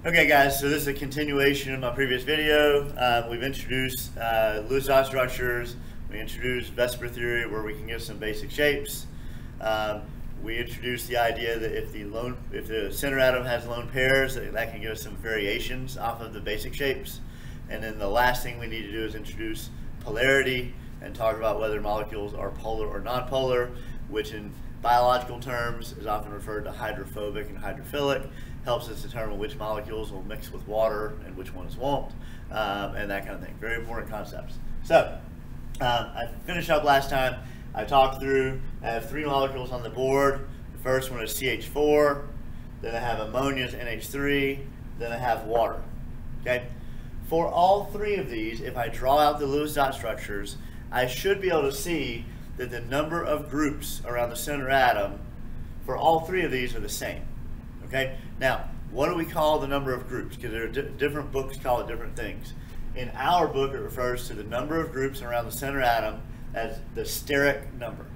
Okay guys, so this is a continuation of my previous video. We've introduced Lewis dot structures, we introduced VSEPR theory where we can give some basic shapes. We introduced the idea that if the center atom has lone pairs, that can give us some variations off of the basic shapes. And then the last thing we need to do is introduce polarity and talk about whether molecules are polar or nonpolar, which in biological terms is often referred to hydrophobic and hydrophilic. Helps us determine which molecules will mix with water and which ones won't, and that kind of thing. Very important concepts. So, I finished up last time. I talked through, I have 3 molecules on the board. The first one is CH4, then I have ammonia's NH3, then I have water. Okay? For all 3 of these, if I draw out the Lewis dot structures, I should be able to see that the number of groups around the center atom for all 3 of these are the same. Okay? Now, what do we call the number of groups? Because there are different books call it different things. In our book, it refers to the number of groups around the center atom as the steric number.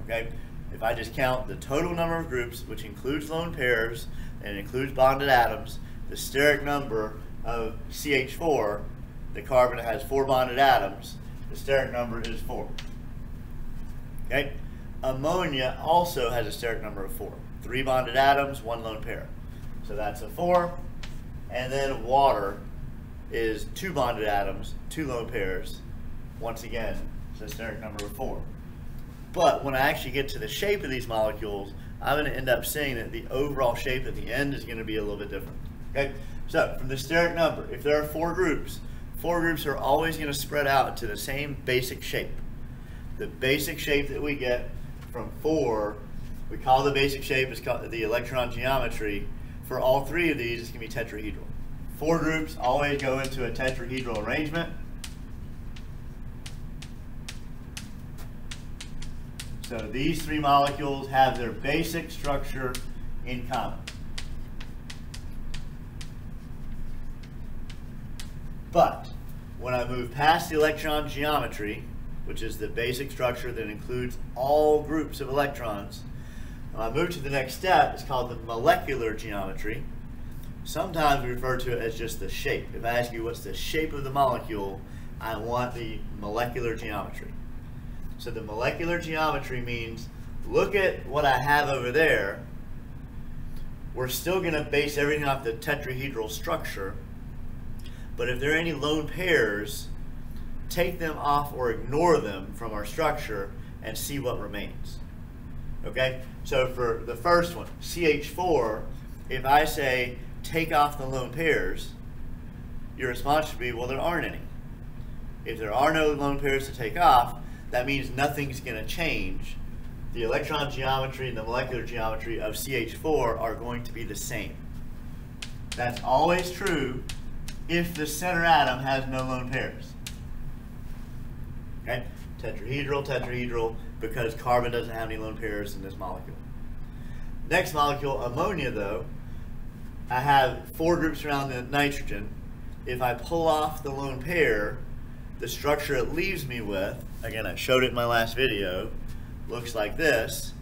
Okay? If I just count the total number of groups, which includes lone pairs and includes bonded atoms, the steric number of CH4, the carbon has 4 bonded atoms, the steric number is 4. Okay? Ammonia also has a steric number of 4. 3 bonded atoms, 1 lone pair. So that's a 4. And then water is 2 bonded atoms, 2 lone pairs. Once again, it's a steric number of 4. But when I actually get to the shape of these molecules, I'm going to end up seeing that the overall shape at the end is going to be a little bit different. Okay? So from the steric number, if there are 4 groups are always going to spread out to the same basic shape. The basic shape that we get from 4, we call the basic shape is called the electron geometry. For all 3 of these, it's going to be tetrahedral. 4 groups always go into a tetrahedral arrangement. So these 3 molecules have their basic structure in common. But when I move past the electron geometry, which is the basic structure that includes all groups of electrons, when I move to the next step, it's called the molecular geometry. Sometimes we refer to it as just the shape. If I ask you what's the shape of the molecule, I want the molecular geometry. So the molecular geometry means, look at what I have over there. We're still going to base everything off the tetrahedral structure, but if there are any lone pairs, take them off or ignore them from our structure and see what remains. Okay, so for the first one, CH4, if I say take off the lone pairs, your response should be, well, there aren't any. If there are no lone pairs to take off, that means nothing's going to change. The electron geometry and the molecular geometry of CH4 are going to be the same. That's always true if the center atom has no lone pairs. Okay? Tetrahedral, tetrahedral, because carbon doesn't have any lone pairs in this molecule. Next molecule, ammonia, though, I have 4 groups around the nitrogen. If I pull off the lone pair, the structure it leaves me with, again, I showed it in my last video, looks like this.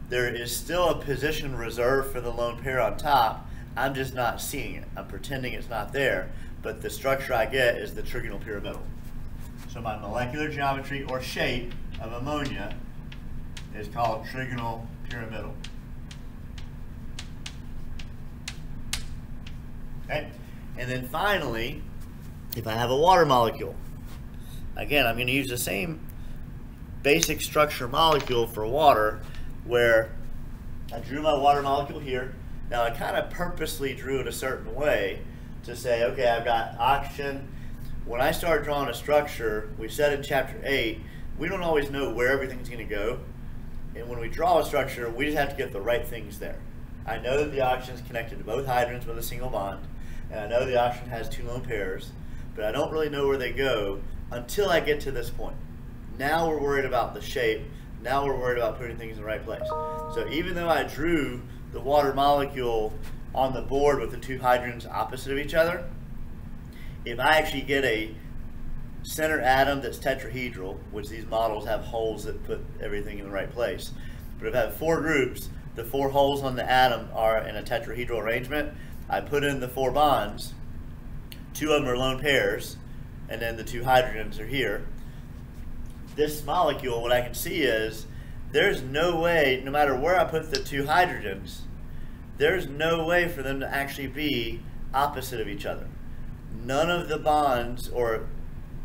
There is still a position reserved for the lone pair on top. I'm just not seeing it. I'm pretending it's not there, but the structure I get is the trigonal pyramidal. So my molecular geometry or shape of ammonia is called trigonal pyramidal. Okay? And then finally, if I have a water molecule, again, I'm going to use the same basic structure molecule for water, where I drew my water molecule here. Now I kind of purposely drew it a certain way to say, okay, I've got oxygen. When I start drawing a structure, we said in chapter 8, we don't always know where everything's going to go. And when we draw a structure, we just have to get the right things there. I know that the oxygen is connected to both hydrogens with a single bond, and I know the oxygen has 2 lone pairs, but I don't really know where they go until I get to this point. Now we're worried about the shape. Now we're worried about putting things in the right place. So even though I drew the water molecule on the board with the 2 hydrogens opposite of each other, if I actually get a center atom that's tetrahedral, which these models have holes that put everything in the right place, but if I have 4 groups, the 4 holes on the atom are in a tetrahedral arrangement. I put in the 4 bonds, 2 of them are lone pairs, and then the 2 hydrogens are here. This molecule, what I can see is there's no way, no matter where I put the 2 hydrogens, there's no way for them to actually be opposite of each other. None of the bonds or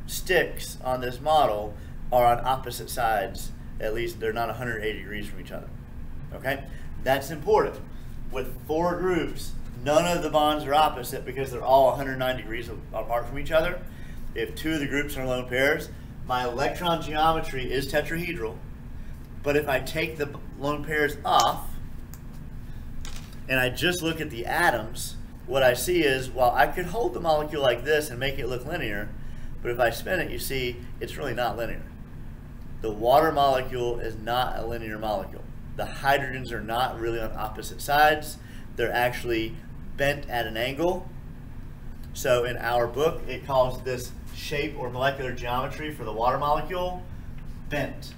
sticks on this model are on opposite sides. At least they're not 180 degrees from each other. Okay? That's important. With 4 groups, none of the bonds are opposite because they're all 190 degrees apart from each other. If 2 of the groups are lone pairs, my electron geometry is tetrahedral. But if I take the lone pairs off and I just look at the atoms, what I see is, well, I could hold the molecule like this and make it look linear, but if I spin it, you see it's really not linear. The water molecule is not a linear molecule. The hydrogens are not really on opposite sides. They're actually bent at an angle. So in our book, it calls this shape or molecular geometry for the water molecule bent.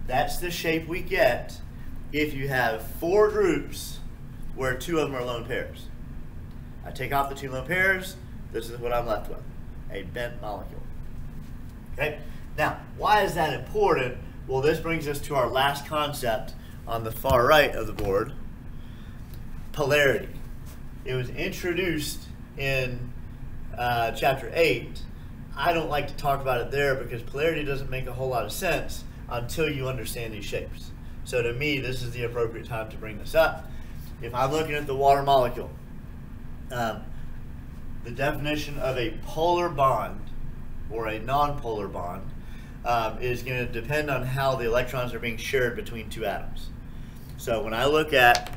That's the shape we get if you have 4 groups where 2 of them are lone pairs. I take off the 2 lone pairs, this is what I'm left with, a bent molecule. Okay? Now, why is that important? Well, this brings us to our last concept on the far right of the board, polarity. It was introduced in chapter 8. I don't like to talk about it there because polarity doesn't make a whole lot of sense until you understand these shapes. So to me, this is the appropriate time to bring this up. If I'm looking at the water molecule, the definition of a polar bond or a non-polar bond is going to depend on how the electrons are being shared between 2 atoms. So when I look at,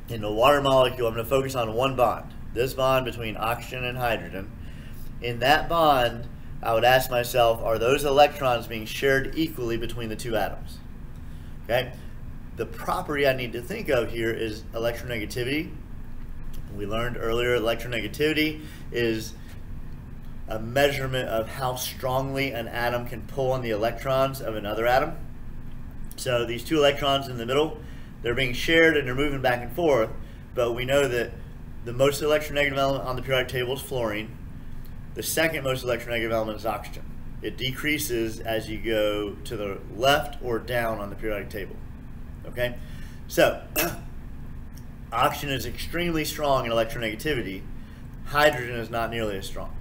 in the water molecule, I'm going to focus on one bond, this bond between oxygen and hydrogen. In that bond, I would ask myself, are those electrons being shared equally between the 2 atoms? Okay. The property I need to think of here is electronegativity. We learned earlier electronegativity is a measurement of how strongly an atom can pull on the electrons of another atom. So these 2 electrons in the middle, they're being shared and they're moving back and forth, but we know that the most electronegative element on the periodic table is fluorine. The second most electronegative element is oxygen. It decreases as you go to the left or down on the periodic table. Okay? So, oxygen is extremely strong in electronegativity. Hydrogen is not nearly as strong.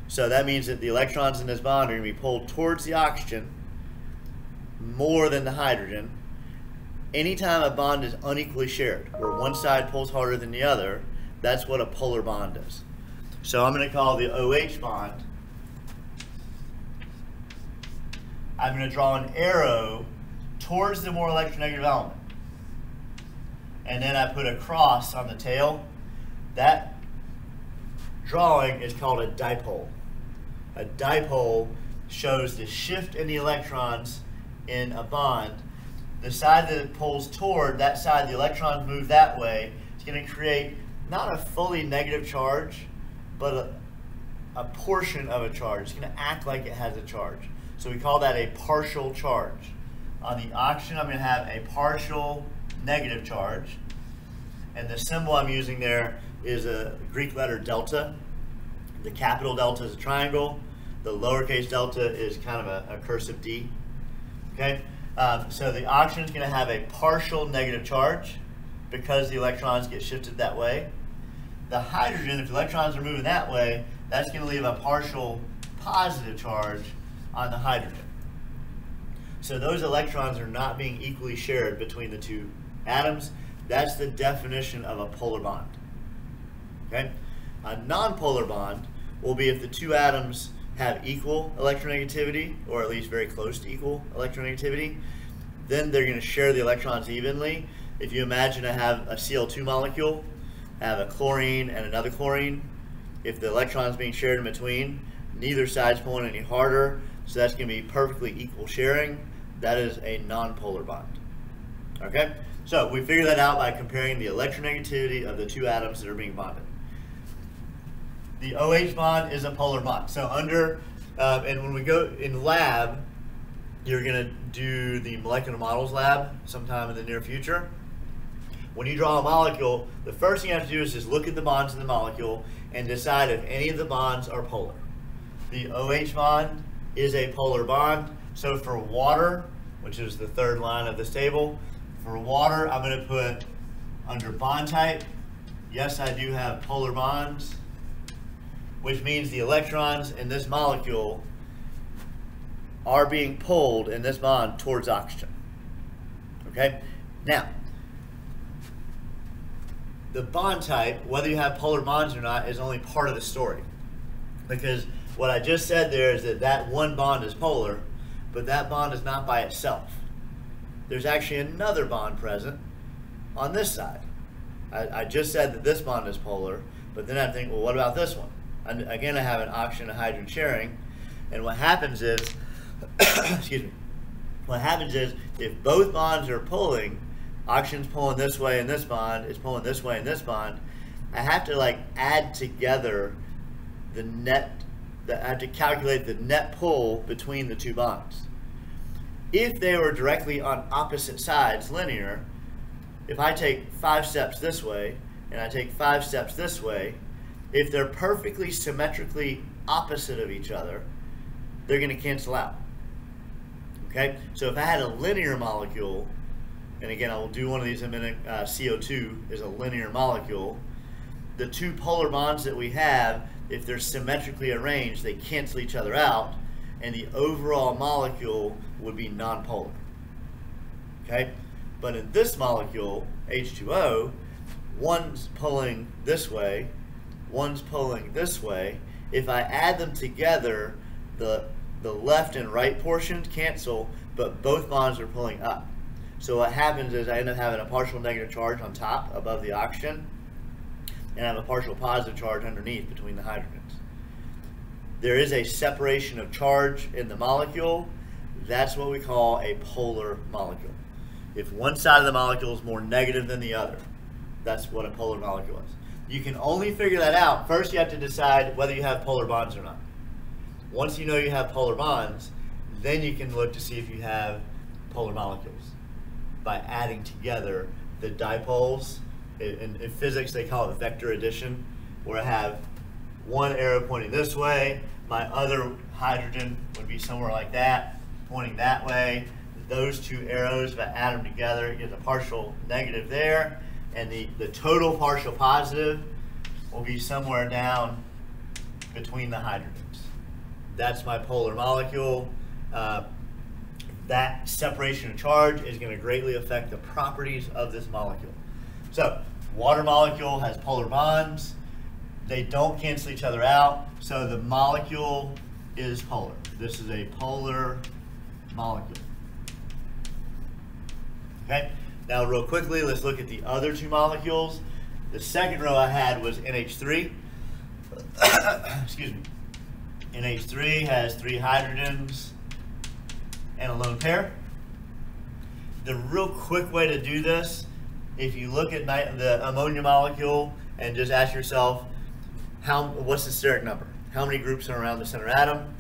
So that means that the electrons in this bond are going to be pulled towards the oxygen more than the hydrogen. Anytime a bond is unequally shared, where one side pulls harder than the other, that's what a polar bond is. So I'm going to call the OH bond. I'm going to draw an arrow towards the more electronegative element. And then I put a cross on the tail. That drawing is called a dipole. A dipole shows the shift in the electrons in a bond. The side that it pulls toward, that side the electrons move that way. It's going to create not a fully negative charge, but a portion of a charge. It's going to act like it has a charge. So we call that a partial charge. On the oxygen, I'm going to have a partial negative charge. And the symbol I'm using there is a Greek letter delta. The capital delta is a triangle. The lowercase delta is kind of a cursive D. Okay? So the oxygen is going to have a partial negative charge because the electrons get shifted that way. The hydrogen, if the electrons are moving that way, that's going to leave a partial positive charge on the hydrogen. So those electrons are not being equally shared between the 2 atoms. That's the definition of a polar bond. Okay? A nonpolar bond will be if the 2 atoms have equal electronegativity, or at least very close to equal electronegativity. Then they're going to share the electrons evenly. If you imagine I have a Cl2 molecule, I have a chlorine and another chlorine. If the electrons being shared in between, neither side's pulling any harder, so that's going to be perfectly equal sharing. That is a nonpolar bond. Okay? So we figure that out by comparing the electronegativity of the 2 atoms that are being bonded. The OH bond is a polar bond. So under, and when we go in lab, you're going to do the molecular models lab sometime in the near future. When you draw a molecule, the first thing you have to do is just look at the bonds in the molecule and decide if any of the bonds are polar. The OH bond is a polar bond. So for water, which is the third line of this table, for water, I'm going to put under bond type, yes, I do have polar bonds, which means the electrons in this molecule are being pulled in this bond towards oxygen. Okay? Now, the bond type, whether you have polar bonds or not, is only part of the story. Because what I just said there is that one bond is polar, but that bond is not by itself. There's actually another bond present on this side. I just said that this bond is polar, but then I think, well, what about this one? And again, I have an oxygen and hydrogen sharing, and what happens is, excuse me, what happens is if both bonds are pulling, oxygen's pulling this way and this bond is pulling this way and this bond, I have to like add together the net, I have to calculate the net pull between the two bonds. If they were directly on opposite sides, linear, if I take 5 steps this way and I take 5 steps this way, if they're perfectly symmetrically opposite of each other, they're going to cancel out. Okay, so if I had a linear molecule, and again I will do one of these in a minute, CO2 is a linear molecule, the two polar bonds that we have, if they're symmetrically arranged, they cancel each other out, and the overall molecule would be nonpolar. Okay, but in this molecule, H2O, one's pulling this way, one's pulling this way. If I add them together, the left and right portion cancel, but both bonds are pulling up. So what happens is I end up having a partial negative charge on top above the oxygen, and I have a partial positive charge underneath between the hydrogens. There is a separation of charge in the molecule. That's what we call a polar molecule. If one side of the molecule is more negative than the other, that's what a polar molecule is. You can only figure that out. First, you have to decide whether you have polar bonds or not. Once you know you have polar bonds, then you can look to see if you have polar molecules by adding together the dipoles. In physics, they call it vector addition, where I have one arrow pointing this way, my other hydrogen would be somewhere like that, pointing that way. Those two arrows, if I add them together, you get the partial negative there, and the total partial positive will be somewhere down between the hydrogens. That's my polar molecule. That separation of charge is going to greatly affect the properties of this molecule. So, water molecule has polar bonds. They don't cancel each other out, so the molecule is polar. This is a polar molecule. Okay, now real quickly, let's look at the other two molecules. The second row I had was NH3. Excuse me. NH3 has 3 hydrogens and a lone pair. The real quick way to do this, if you look at the ammonia molecule and just ask yourself, what's the steric number? How many groups are around the center atom?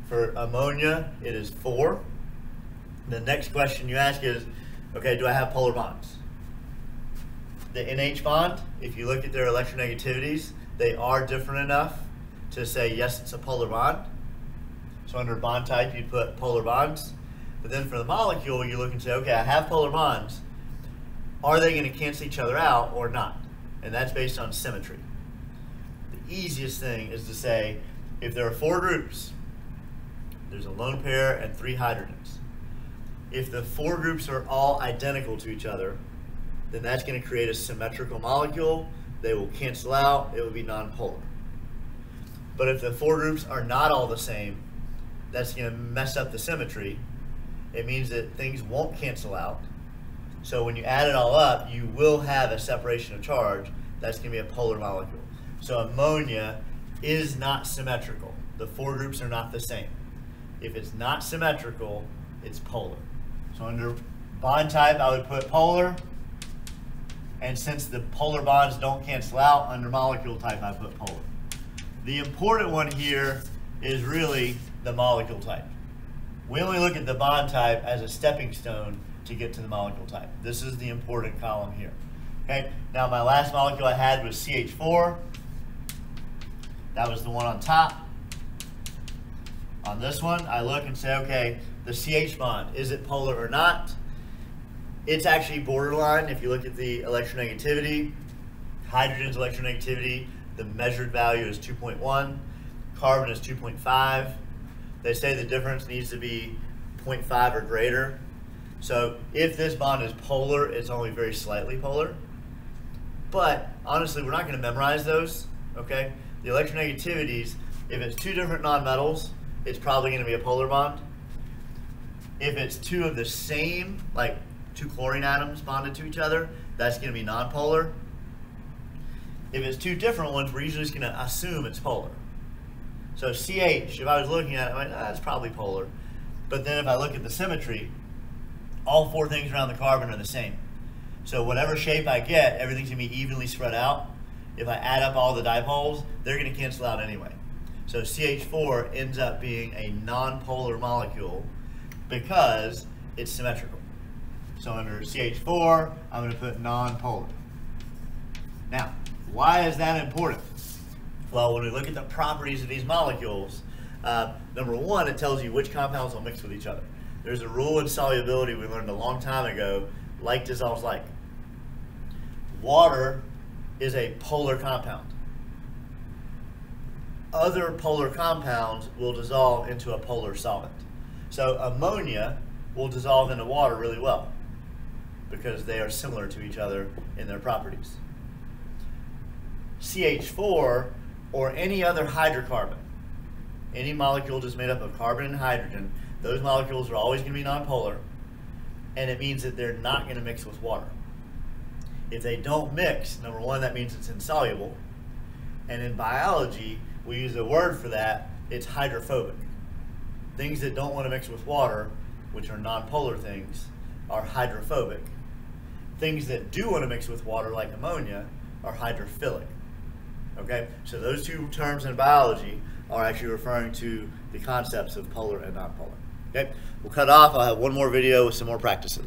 For ammonia, it is 4. The next question you ask is, okay, do I have polar bonds? The NH bond, if you look at their electronegativities, they are different enough to say, yes, it's a polar bond. So under bond type, you put polar bonds. But then for the molecule, you look and say, okay, I have polar bonds. Are they going to cancel each other out or not? And that's based on symmetry. The easiest thing is to say, if there are 4 groups, there's a lone pair and 3 hydrogens. If the 4 groups are all identical to each other, then that's going to create a symmetrical molecule. They will cancel out. It will be nonpolar. But if the 4 groups are not all the same, that's going to mess up the symmetry. It means that things won't cancel out. So when you add it all up, you will have a separation of charge. That's going to be a polar molecule. So ammonia is not symmetrical. The 4 groups are not the same. If it's not symmetrical, it's polar. So under bond type, I would put polar. And since the polar bonds don't cancel out, under molecule type, I put polar. The important one here is really the molecule type. We only look at the bond type as a stepping stone to get to the molecule type. This is the important column here. Okay, now my last molecule I had was CH4. That was the one on top. On this one, I look and say, okay, the CH bond, is it polar or not? It's actually borderline. If you look at the electronegativity, hydrogen's electronegativity, the measured value is 2.1, carbon is 2.5. They say the difference needs to be 0.5 or greater. So if this bond is polar, it's only very slightly polar. But honestly, we're not going to memorize those, okay? The electronegativities, if it's two different nonmetals, it's probably going to be a polar bond. If it's two of the same, like two chlorine atoms bonded to each other, that's going to be nonpolar. If it's two different ones, we're usually just going to assume it's polar. So CH, if I was looking at it, I'm like, that's probably polar. But then if I look at the symmetry, all four things around the carbon are the same. So whatever shape I get, everything's going to be evenly spread out. If I add up all the dipoles, they're going to cancel out anyway. So CH4 ends up being a nonpolar molecule because it's symmetrical. So under CH4, I'm going to put nonpolar. Now, why is that important? Well, when we look at the properties of these molecules, number one, it tells you which compounds will mix with each other. There's a rule in solubility we learned a long time ago, like dissolves like. Water is a polar compound. Other polar compounds will dissolve into a polar solvent. So ammonia will dissolve into water really well because they are similar to each other in their properties. CH4 or any other hydrocarbon, any molecule just made up of carbon and hydrogen, those molecules are always going to be nonpolar, and it means that they're not going to mix with water. If they don't mix, number one, that means it's insoluble, and in biology, we use a word for that, it's hydrophobic. Things that don't want to mix with water, which are nonpolar things, are hydrophobic. Things that do want to mix with water, like ammonia, are hydrophilic. Okay, so those two terms in biology are actually referring to the concepts of polar and nonpolar. Okay, we'll cut off. I'll have one more video with some more practices.